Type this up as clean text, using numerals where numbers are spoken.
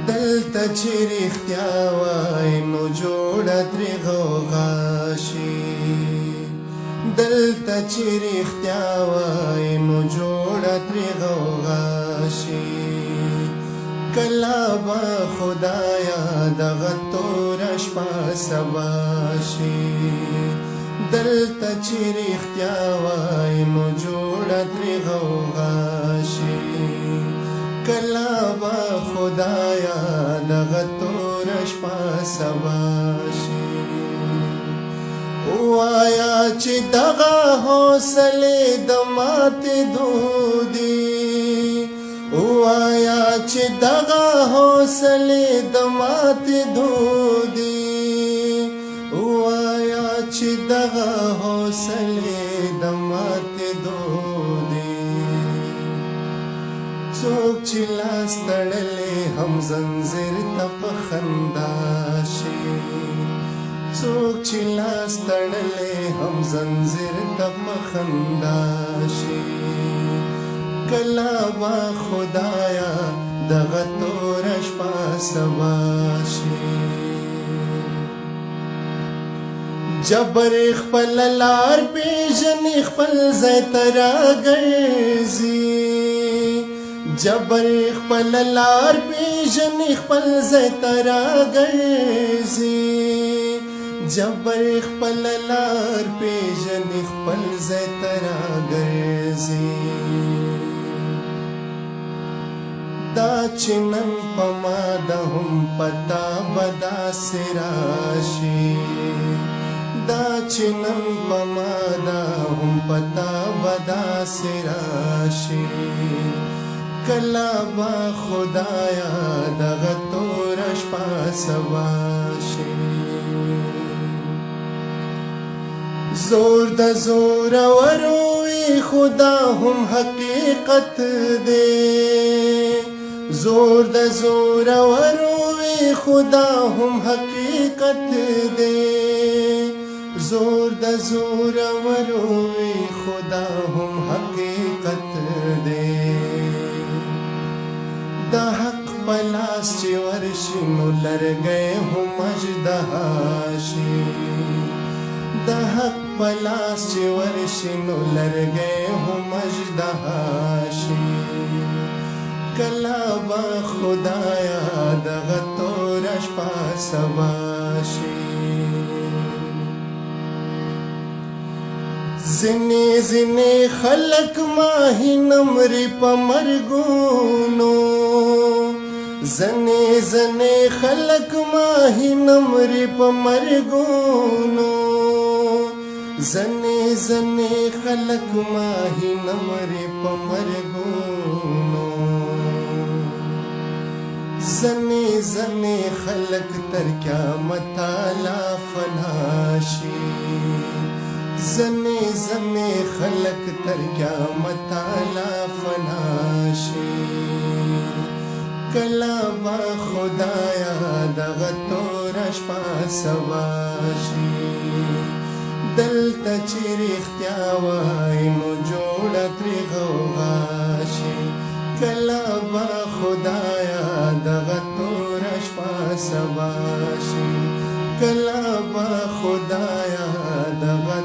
دلته چې رښتیا وای نو جوړه ترې غوغا شي دلته چې رښتیا وای نو جوړه ترې غوغا شي کله به خدایا دغه توره شپه سبا شي دلته چې رښتیا وای نو جوړه ترې غوغا شي کله به خدایا دغه توره شپه سبا شي وایا چې دغه حوصلې د ماتې دودي وایا چې دغه حوصلې د ماتې دودي وایا چې دغه حوصلې د ماتې دودي څوک چې لاس تړلی هم زنځیر ته په خندا شي څوک چې لاس تړلی هم زنځیر ته په خندا شي کله به خدایا دغه توره شپه سبا شي جبر خپل لار پیژني خپل ځای ته راګرځي جبر خپل لار پیژني خپل ځای ته راګرځي جبر خپل لار پیژني خپل ځای ته راګرځي دا چې نن په ما د هم پتا به داسې راشي دا چې نن په ما د هم پتا به داسې راشي کله به خدایا دغه توره شپه سبا شي زور د زورورو وي خدا هم حقیقت دی زور د زورورو وي خدا هم حقیقت دی زور د زورورو وي خدا هم حقیقت دی د حق په لاس چې ورشي نو لرګی هم اژدها شي د حق په لاس چې ورشي نو لرګی هم اژدها شي کله به خدایا دغه توره شپه سبا شي ځینې ځینې خلک ماهینه مري په مرګونو ځینې ځینې خلک ماهینه مري په مرګونو ځینې ځینې خلک ماهینه مري په مرګونو ځینې ځینې خلک تر قیامته لا فنا شي ځینې ځینې خلک تر قیامته لا فنا شي کله به خدایا دغه توره شپه سبا شي دلته چې رښتیا وای نو جوړه ترې غوغا شي کله به خدایا دغه توره شپه سبا شي کله به خدایا دغه